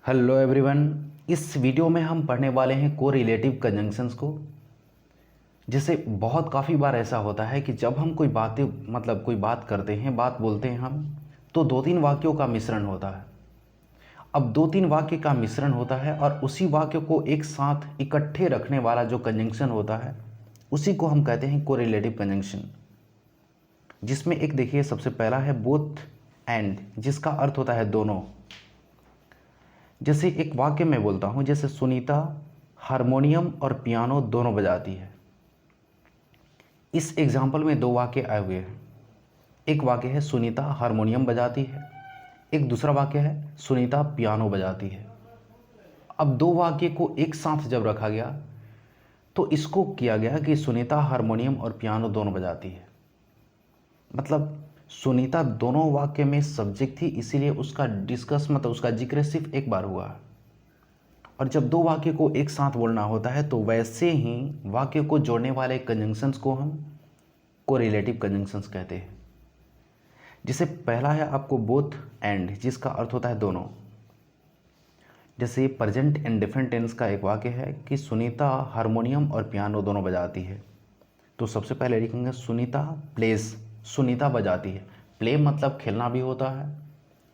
Hello everyone. इस video में हम पढ़ने वाले हैं कोरिलेटिव कंजंक्शंस को। जैसे बहुत काफ़ी बार ऐसा होता है कि जब हम कोई बात करते हैं, बात बोलते हैं हम, तो दो तीन वाक्यों का मिश्रण होता है। अब दो तीन वाक्य का मिश्रण होता है और उसी वाक्य को एक साथ इकट्ठे रखने वाला जो कंजंक्शन होता है उसी को हम कहते हैं कोरिलेटिव कंजंक्शन। जिसमें एक देखिए, सबसे पहला है बोथ एंड, जिसका अर्थ होता है दोनों। जैसे एक वाक्य में बोलता हूँ, जैसे सुनीता हारमोनियम और पियानो दोनों बजाती है। इस एग्जाम्पल में दो वाक्य आए हुए हैं। एक वाक्य है सुनीता हारमोनियम बजाती है, एक दूसरा वाक्य है सुनीता पियानो बजाती है। अब दो वाक्य को एक साथ जब रखा गया तो इसको किया गया कि सुनीता हारमोनियम और पियानो दोनों बजाती है। मतलब सुनीता दोनों वाक्य में सब्जेक्ट थी, इसीलिए उसका उसका जिक्र सिर्फ एक बार हुआ। और जब दो वाक्य को एक साथ बोलना होता है तो वैसे ही वाक्य को जोड़ने वाले कंजंक्शंस को हम कोरिलेटिव कंजंक्शंस कहते हैं। जैसे पहला है आपको बोथ एंड, जिसका अर्थ होता है दोनों। जैसे प्रेजेंट इंडेफिनिट टेंस का एक वाक्य है कि सुनीता हारमोनियम और पियानो दोनों बजाती है। तो सबसे पहले लिखेंगे सुनीता प्लेज, सुनीता बजाती है। प्ले मतलब खेलना भी होता है,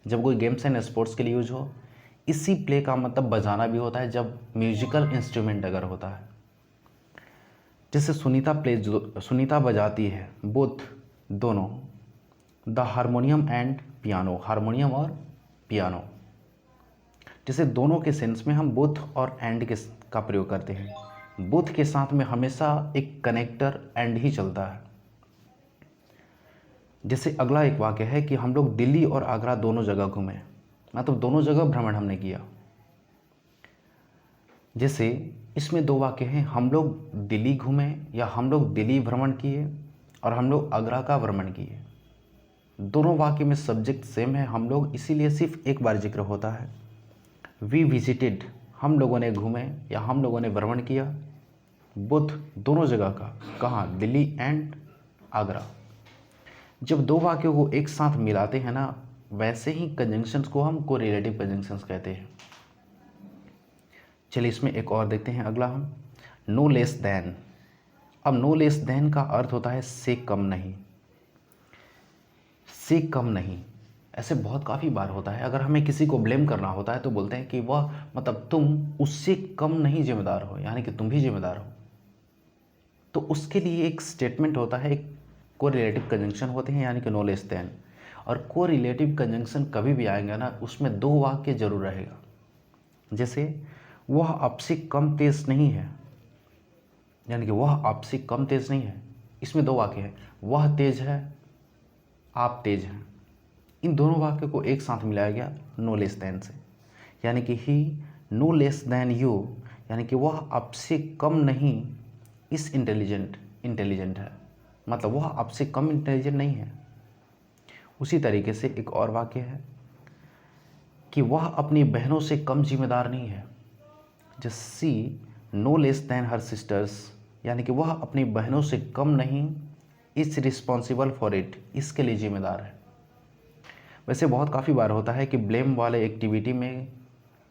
जब कोई गेम्स एंड स्पोर्ट्स के लिए यूज हो। इसी प्ले का मतलब बजाना भी होता है, जब म्यूजिकल इंस्ट्रूमेंट अगर होता है। जैसे सुनीता बजाती है, बोथ दोनों, the harmonium and piano, harmonium और पियानो। जैसे दोनों के सेंस में हम बोथ और एंड का प्रयोग करते हैं। बोथ के साथ में हमेशा एक कनेक्टर एंड ही चलता है। जैसे अगला एक वाक्य है कि हम लोग दिल्ली और आगरा दोनों जगह घूमे, मतलब दोनों जगह भ्रमण हमने किया। जैसे इसमें दो वाक्य हैं, हम लोग दिल्ली घूमे या हम लोग दिल्ली भ्रमण किए और हम लोग आगरा का भ्रमण किए। दोनों वाक्य में सब्जेक्ट सेम है, हम लोग, इसीलिए सिर्फ एक बार जिक्र होता है। वी विजिटेड, हम लोगों ने घूमे या हम लोगों ने भ्रमण किया। बुध दोनों जगह का, कहाँ, दिल्ली एंड आगरा। जब दो वाक्यों को एक साथ मिलाते हैं ना, वैसे ही कंजंक्शंस को हम कोरिलेटिव कंजंक्शंस कहते हैं। चलिए इसमें एक और देखते हैं, अगला हम नो लेस देन। अब नो लेस देन का अर्थ होता है से कम नहीं, से कम नहीं। ऐसे बहुत काफ़ी बार होता है, अगर हमें किसी को ब्लेम करना होता है तो बोलते हैं कि वह, मतलब तुम उससे कम नहीं जिम्मेदार हो, यानी कि तुम भी जिम्मेदार हो। तो उसके लिए एक स्टेटमेंट होता है, एक कोरिलेटिव कंजंक्शन होते हैं, यानी कि नो लेस देन। और कोरिलेटिव कंजंक्शन कभी भी आएंगे ना, उसमें दो वाक्य जरूर रहेगा। जैसे वह आपसे कम तेज नहीं है, यानी कि वह आपसे कम तेज नहीं है, इसमें दो वाक्य है, वह तेज है, आप तेज हैं। इन दोनों वाक्यों को एक साथ मिलाया गया नो लेस देन से, यानी कि ही नो लेस देन यू, यानी कि वह आपसे कम नहीं इस इंटेलिजेंट है, मतलब वह आपसे कम इंटेलिजेंट नहीं है। उसी तरीके से एक और वाक्य है कि वह अपनी बहनों से कम जिम्मेदार नहीं है। Just see no less than her sisters, यानी कि वह अपनी बहनों से कम नहीं इज रिस्पॉन्सिबल फॉर इट, इसके लिए जिम्मेदार है। वैसे बहुत काफ़ी बार होता है कि ब्लेम वाले एक्टिविटी में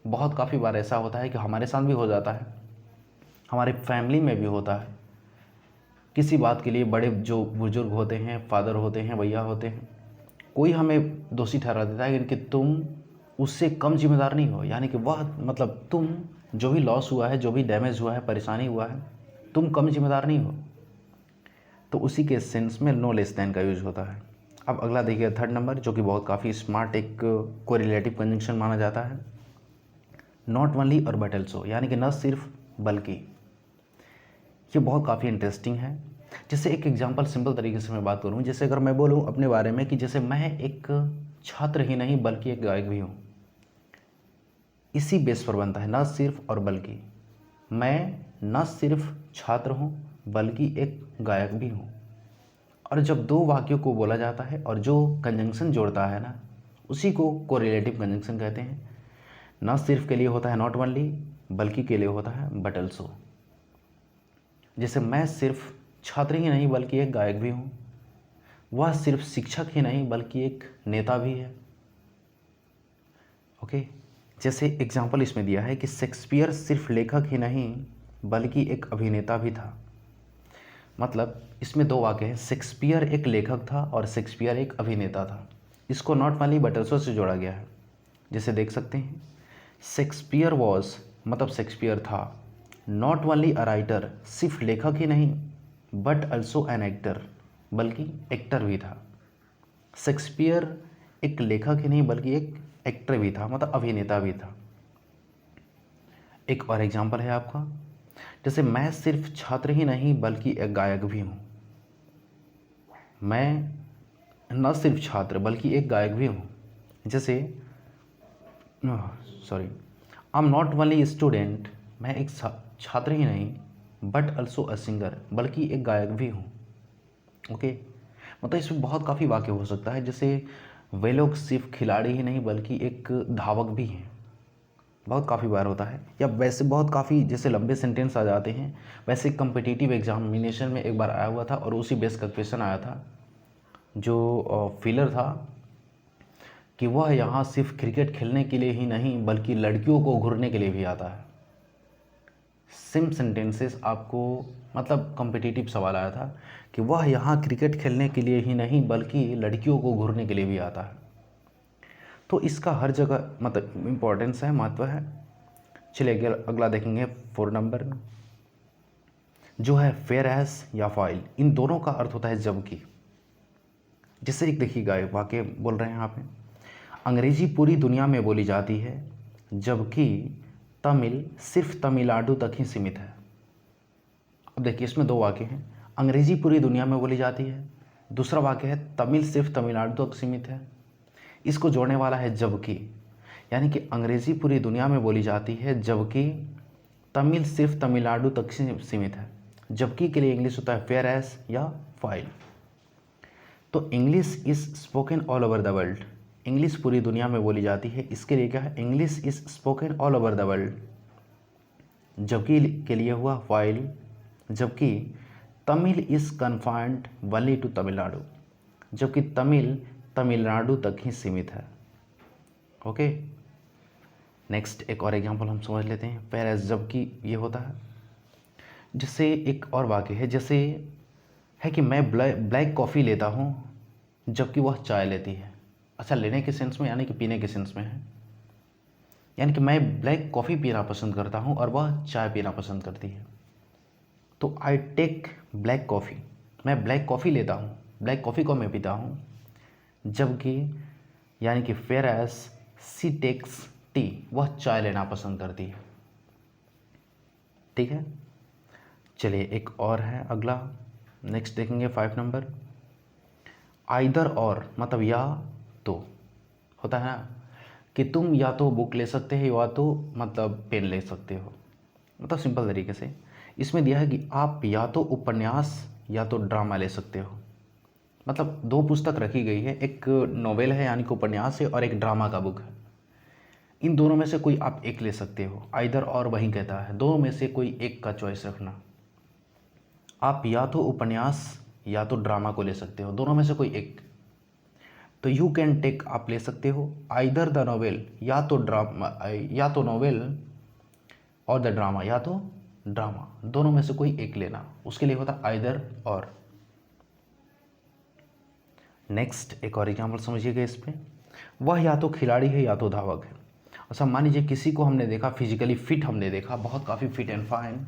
बहुत काफ़ी बार ऐसा होता है कि हमारे साथ भी हो जाता है, हमारे फैमिली में भी होता है। किसी बात के लिए बड़े जो बुजुर्ग होते हैं, फादर होते हैं, भैया होते हैं, कोई हमें दोषी ठहरा देता है कि तुम उससे कम जिम्मेदार नहीं हो, यानी कि वह, मतलब तुम जो भी लॉस हुआ है, जो भी डैमेज हुआ है, परेशानी हुआ है, तुम कम जिम्मेदार नहीं हो। तो उसी के सेंस में नो लेस देन का यूज होता है। अब अगला देखिए, थर्ड नंबर, जो कि बहुत काफ़ी स्मार्ट एक कोरिलेटिव कंजंक्शन माना जाता है, नॉट ओनली और बट ऑल्सो, यानी कि न सिर्फ बल्कि। ये बहुत काफ़ी इंटरेस्टिंग है। जैसे एक एग्जांपल सिंपल तरीके से मैं बात करूँ, जैसे अगर मैं बोलूँ अपने बारे में कि जैसे मैं एक छात्र ही नहीं बल्कि एक गायक भी हूँ, इसी बेस पर बनता है न सिर्फ और बल्कि। मैं न सिर्फ छात्र हूँ बल्कि एक गायक भी हूँ। और जब दो वाक्यों को बोला जाता है और जो कंजंक्शन जोड़ता है ना, उसी को कोरिलेटिव कंजंक्शन कहते हैं। न सिर्फ के लिए होता है नॉट ओनली, बल्कि के लिए होता है बट ऑल्सो। जैसे मैं सिर्फ छात्र ही नहीं बल्कि एक गायक भी हूँ, वह सिर्फ शिक्षक ही नहीं बल्कि एक नेता भी है। ओके, जैसे एग्जाम्पल इसमें दिया है कि शेक्सपियर सिर्फ लेखक ही नहीं बल्कि एक अभिनेता भी था। मतलब इसमें दो वाक्य हैं, शेक्सपियर एक लेखक था और शेक्सपियर एक अभिनेता था। इसको not only but also say जोड़ा गया है। जैसे देख सकते हैं, शेक्सपियर वॉज मतलब शेक्सपियर था, नॉट ओनली अ राइटर सिर्फ लेखक ही नहीं बट ऑल्सो एन एक्टर बल्कि एक्टर भी था। शेक्सपियर एक लेखक ही नहीं बल्कि एक एक्टर भी था, मतलब अभिनेता भी था। एक और एग्जाम्पल है आपका, जैसे मैं सिर्फ छात्र ही नहीं बल्कि एक गायक भी हूँ। मैं न सिर्फ छात्र बल्कि एक गायक भी हूँ। जैसे sorry, I am not only student, मैं एक छात्र ही नहीं बट ऑल्सो अ सिंगर बल्कि एक गायक भी हूँ। ओके, मतलब इसमें बहुत काफ़ी वाक्य हो सकता है। जैसे वे लोग सिर्फ खिलाड़ी ही नहीं बल्कि एक धावक भी हैं, बहुत काफ़ी बार होता है। या वैसे बहुत काफ़ी जैसे लंबे सेंटेंस आ जाते हैं। वैसे कम्पिटिटिव एग्जामिनेशन में एक बार आया हुआ था और उसी बेस का क्वेश्चन आया था, जो फिलर था कि वह यहाँ सिर्फ क्रिकेट खेलने के लिए ही नहीं बल्कि लड़कियों को घूरने के लिए भी आता है। सेम सेंटेंसेस आपको, मतलब कॉम्पिटिटिव सवाल आया था कि वह यहाँ क्रिकेट खेलने के लिए ही नहीं बल्कि लड़कियों को घूरने के लिए भी आता है। तो इसका हर जगह मतलब इम्पोर्टेंस है, महत्व है। चलिए अगला देखेंगे 4 नंबर, जो है फेयर एस या फाइल। इन दोनों का अर्थ होता है जबकि। जैसे एक देखिएगा, वाक्य बोल रहे हैं यहाँ पे, अंग्रेजी पूरी दुनिया में बोली जाती है जबकि तमिल सिर्फ तमिलनाडु तक ही सीमित है। अब देखिए इसमें दो वाक्य हैं, अंग्रेजी पूरी दुनिया में बोली जाती है, दूसरा वाक्य है तमिल सिर्फ तमिलनाडु तक सीमित है। इसको जोड़ने वाला है जबकि, यानी कि अंग्रेजी पूरी दुनिया में बोली जाती है जबकि तमिल सिर्फ तमिलनाडु तक सीमित है। जबकि के लिए इंग्लिश होता है फेयर एस या फाइल। तो English is spoken all over the world, English पूरी दुनिया में बोली जाती है, इसके लिए क्या है, English is spoken all over the world. जबकि के लिए हुआ फाइल, जबकि Tamil is confined only to Tamil Nadu, जबकि तमिल तमिलनाडु तक ही सीमित है। ओके, नेक्स्ट एक और एग्जांपल हम समझ लेते हैं। फेयर एज जबकि ये होता है, जैसे एक और वाक्य है, जैसे है कि मैं ब्लैक कॉफ़ी लेता हूँ जबकि वह चाय लेती है। अच्छा, लेने के सेंस में यानी कि पीने के सेंस में है, यानी कि मैं ब्लैक कॉफ़ी पीना पसंद करता हूँ और वह चाय पीना पसंद करती है। तो आई टेक ब्लैक कॉफ़ी, मैं ब्लैक कॉफ़ी लेता हूँ, ब्लैक कॉफ़ी को मैं पीता हूँ, जबकि यानी कि फेयर एज सी टेक्स टी, वह चाय लेना पसंद करती है। ठीक है, चलिए एक और है अगला, नेक्स्ट देखेंगे 5 नंबर, आइदर और मतलब या तो होता है ना, कि तुम या तो बुक ले सकते हो या तो मतलब पेन ले सकते हो। मतलब सिंपल तरीके से इसमें दिया है कि आप या तो उपन्यास या तो ड्रामा ले सकते हो। मतलब दो पुस्तक रखी गई है, एक नोवेल है यानी कि उपन्यास है और एक ड्रामा का बुक है। इन दोनों में से कोई आप एक ले सकते हो, आइदर और वही कहता है, दोनों में से कोई एक का चॉइस रखना। आप या तो उपन्यास या तो ड्रामा को ले सकते हो, दोनों में से कोई एक। तो यू कैन टेक आप ले सकते हो आइदर द नोवेल, या तो ड्रामा, या तो नोवेल और द ड्रामा, या तो ड्रामा, दोनों में से कोई एक लेना, उसके लिए होता आइदर और। नेक्स्ट एक और एग्जाम्पल समझिएगा इस पे, वह या तो खिलाड़ी है या तो धावक है। अच्छा, मान लीजिए किसी को हमने देखा फिजिकली फिट, हमने देखा बहुत काफ़ी फिट एंड फाइन,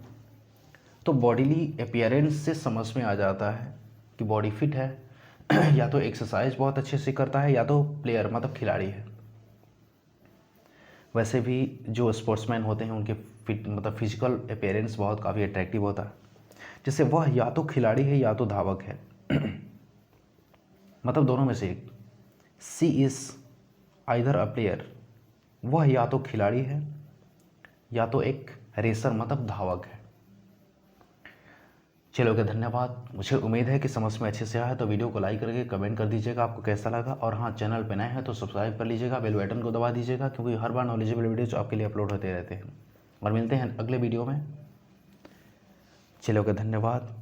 तो बॉडीली अपीयरेंस से समझ में आ जाता है कि बॉडी फिट है या तो एक्सरसाइज बहुत अच्छे से करता है या तो प्लेयर मतलब खिलाड़ी है। वैसे भी जो स्पोर्ट्समैन होते हैं उनके फिट मतलब फिजिकल अपीयरेंस बहुत काफ़ी अट्रैक्टिव होता है। जैसे वह या तो खिलाड़ी है या तो धावक है मतलब दोनों में से एक। सी इज़ आइदर अ प्लेयर, वह या तो खिलाड़ी है या तो एक रेसर मतलब धावक है। चलो ओके, धन्यवाद। मुझे उम्मीद है कि समझ में अच्छे से आया है, तो वीडियो को लाइक करके कमेंट कर दीजिएगा आपको कैसा लगा। और हाँ, चैनल पर नए हैं तो सब्सक्राइब कर लीजिएगा, बेल बटन को दबा दीजिएगा, क्योंकि हर बार नॉलेजेबल वीडियोज आपके लिए अपलोड होते रहते हैं। और मिलते हैं अगले वीडियो में। चलो ओके, धन्यवाद।